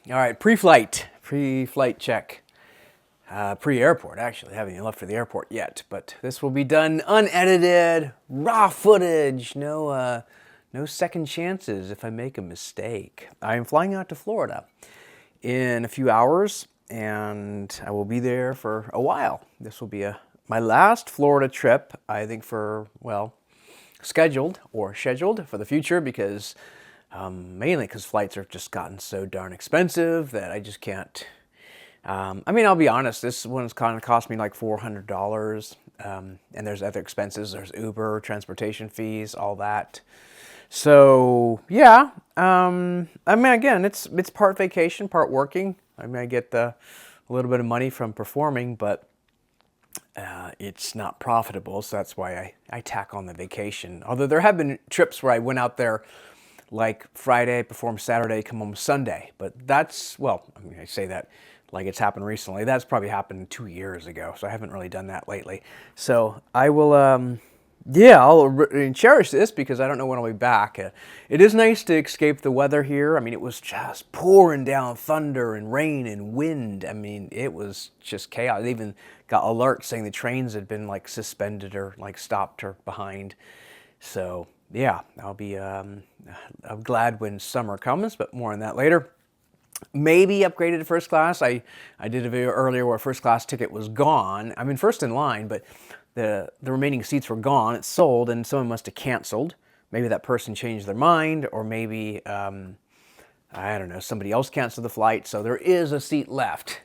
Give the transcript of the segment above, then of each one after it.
All right, pre-flight check. Pre-airport, actually. Haven't even left for the airport yet, but this will be done unedited, raw footage. No second chances if I make a mistake. I am flying out to Florida in a few hours, and I will be there for a while. This will be my last Florida trip, I think, for, well, scheduled for the future, because mainly because flights have just gotten so darn expensive that I just can't. I mean, I'll be honest, this one's kind of cost me like $400, and there's other expenses. There's Uber, transportation fees, all that. So yeah, I mean, again, it's part vacation, part working. I mean, I get a little bit of money from performing, but it's not profitable, so that's why I tack on the vacation. Although there have been trips where I went out there like Friday, perform Saturday, come home Sunday. But that's, well, I mean, I say that like it's happened recently. That's probably happened 2 years ago, so I haven't really done that lately. So I will, yeah, I'll cherish this because I don't know when I'll be back. It is nice to escape the weather here. I mean, it was just pouring down thunder and rain and wind. I mean, it was just chaos. They even got alerts saying the trains had been like suspended or like stopped or behind. So yeah, I'll be I'm glad when summer comes, but more on that later. Maybe upgraded to first class. I did a video earlier where first class ticket was gone. I'm in first in line, but the remaining seats were gone. It's sold, and someone must have canceled. Maybe that person changed their mind, or maybe, I don't know, somebody else canceled the flight, so there is a seat left.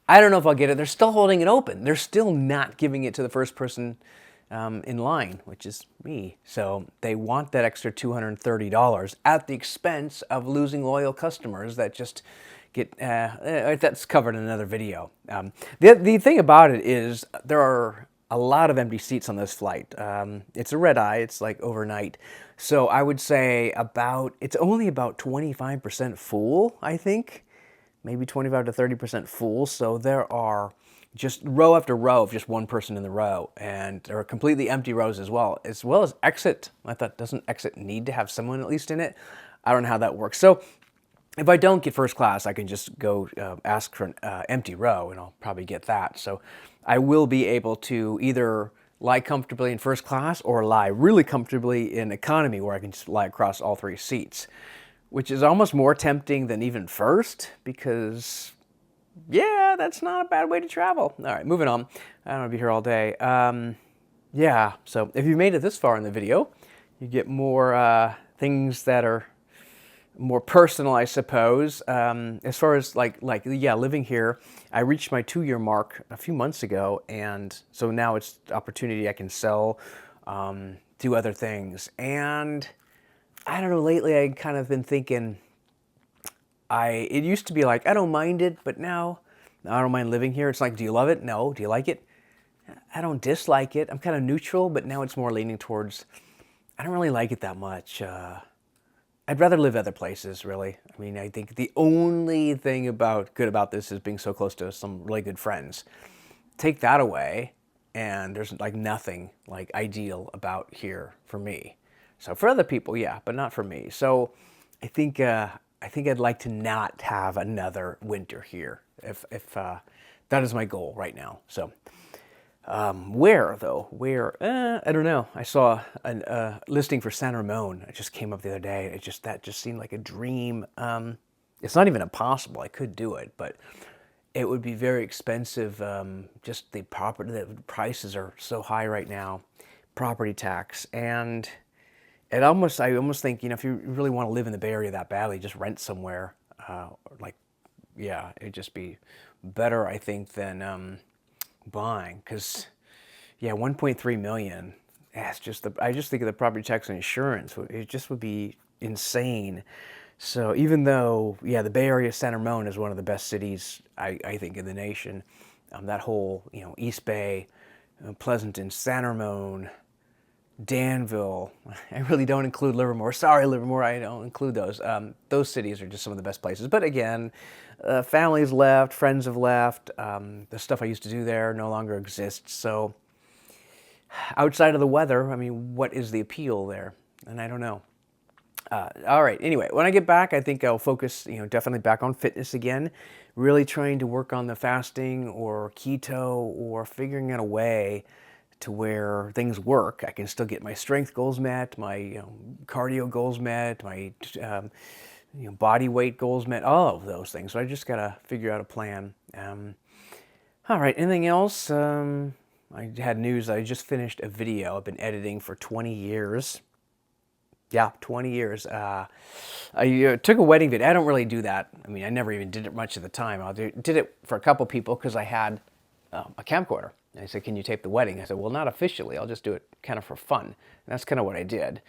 I don't know if I'll get it. They're still holding it open. They're still not giving it to the first person in line, which is me. So they want that extra $230 at the expense of losing loyal customers that just get, that's covered in another video. The thing about it is there are a lot of empty seats on this flight. It's a red eye, it's like overnight. So I would say it's only about 25% full, I think. Maybe 25 to 30% full. So there are just row after row of just one person in the row, and there are completely empty rows as well as exit. I thought, doesn't exit need to have someone at least in it? I don't know how that works. So if I don't get first class, I can just go ask for an empty row, and I'll probably get that. So I will be able to either lie comfortably in first class or lie really comfortably in economy, where I can just lie across all three seats, which is almost more tempting than even first, because yeah, that's not a bad way to travel. All right, moving on. I don't want to be here all day. Yeah, so if you made it this far in the video, you get more things that are more personal, I suppose. As far as yeah, living here, I reached my 2-year mark a few months ago, and so now it's the opportunity I can sell, do other things. And I don't know, lately I kind of been thinking, it used to be like, I don't mind it, but now I don't mind living here. It's like, do you love it? No. Do you like it? I don't dislike it. I'm kind of neutral, but now it's more leaning towards, I don't really like it that much. I'd rather live other places, really. I mean, I think the only thing good about this is being so close to some really good friends. Take that away, and there's like nothing like ideal about here for me. So for other people, yeah, but not for me. So I think I'd like to not have another winter here, if that is my goal right now. So where though? Where? I don't know. I saw a listing for San Ramon. It just came up the other day. That just seemed like a dream. It's not even impossible. I could do it, but it would be very expensive. Just the prices are so high right now, property tax, and I almost think, if you really want to live in the Bay Area that badly, just rent somewhere. Yeah, it'd just be better, I think, than buying. Because, yeah, 1.3 million. Yeah, I just think of the property tax and insurance. It just would be insane. So even though, yeah, the Bay Area, San Ramon is one of the best cities, I think, in the nation. That whole, East Bay, Pleasanton, San Ramon, Danville. I really don't include Livermore. Sorry, Livermore, I don't include those. Those cities are just some of the best places. But again, families left, friends have left. The stuff I used to do there no longer exists. So outside of the weather, I mean, what is the appeal there? And I don't know. All right. Anyway, when I get back, I think I'll focus, definitely back on fitness again. Really trying to work on the fasting or keto or figuring out a way to where things work. I can still get my strength goals met, my cardio goals met, my body weight goals met, all of those things. So I just gotta figure out a plan. All right. Anything else? I had news. I just finished a video I've been editing for 20 years. Yeah, 20 years. I took a wedding video. I don't really do that. I mean, I never even did it much at the time. I did it for a couple people because I had a camcorder. And I said, can you tape the wedding? I said, well, not officially. I'll just do it kind of for fun. And that's kind of what I did.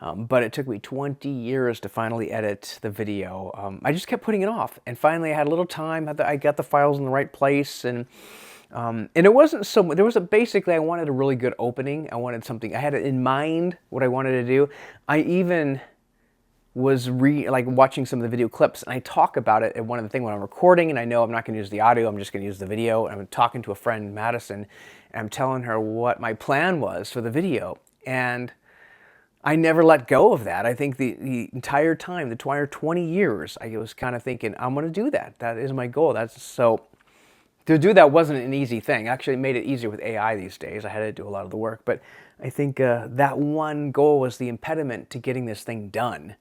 But it took me 20 years to finally edit the video. I just kept putting it off. And finally, I had a little time. I got the files in the right place. And it wasn't so, there was basically, I wanted a really good opening. I wanted something, I had it in mind, what I wanted to do. I even was watching some of the video clips, and I talk about it at one of the things when I'm recording, and I know I'm not going to use the audio, I'm just going to use the video. And I'm talking to a friend, Madison, and I'm telling her what my plan was for the video. And I never let go of that. I think the entire time, the entire 20 years, I was kind of thinking, I'm going to do that. That is my goal. To do that wasn't an easy thing. Actually, it made it easier with AI these days. I had to do a lot of the work. But I think that one goal was the impediment to getting this thing done.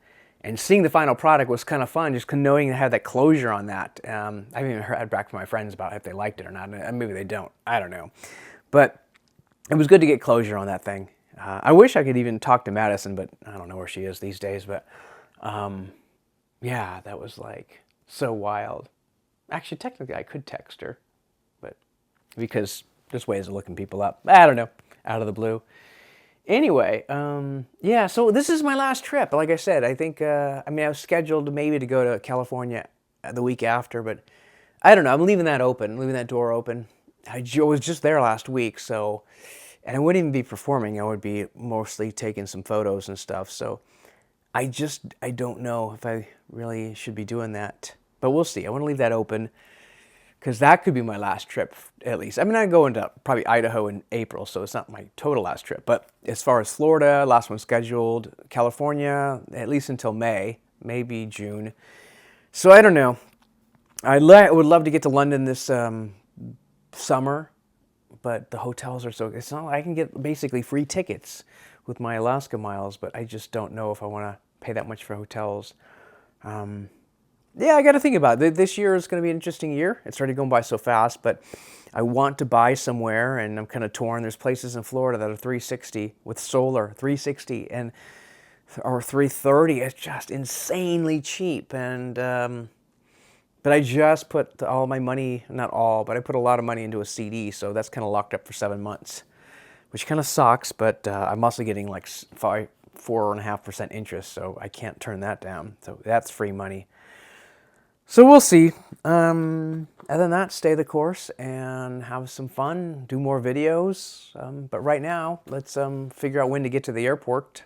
And seeing the final product was kind of fun, just knowing I had that closure on that. I haven't even heard back from my friends about if they liked it or not. Maybe they don't. I don't know. But it was good to get closure on that thing. I wish I could even talk to Madison, but I don't know where she is these days. But yeah, that was like so wild. Actually, technically, I could text her, but because there's ways of looking people up. I don't know, out of the blue. Anyway, yeah, so this is my last trip. Like I said, I think, I was scheduled maybe to go to California the week after, but I don't know. I'm leaving that open, leaving that door open. I was just there last week, so, and I wouldn't even be performing. I would be mostly taking some photos and stuff. So I don't know if I really should be doing that, but we'll see. I want to leave that open because that could be my last trip, at least. I'm going to probably Idaho in April, so it's not my total last trip. But as far as Florida, last one scheduled, California, at least until May, maybe June. So I don't know. I would love to get to London this summer, but the hotels are it's not like I can get basically free tickets with my Alaska miles, but I just don't know if I want to pay that much for hotels. Yeah, I got to think about it. This year is going to be an interesting year. It's already going by so fast, but I want to buy somewhere, and I'm kind of torn. There's places in Florida that are 360 with solar, 360 or 330. It's just insanely cheap, and but I just put all my money, not all, but I put a lot of money into a CD, so that's kind of locked up for 7 months, which kind of sucks. But I'm also getting like 4.5% interest, so I can't turn that down. So that's free money. So we'll see. Other than that, stay the course and have some fun, do more videos. But right now, let's figure out when to get to the airport,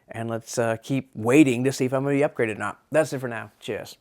and let's keep waiting to see if I'm going to be upgraded or not. That's it for now. Cheers.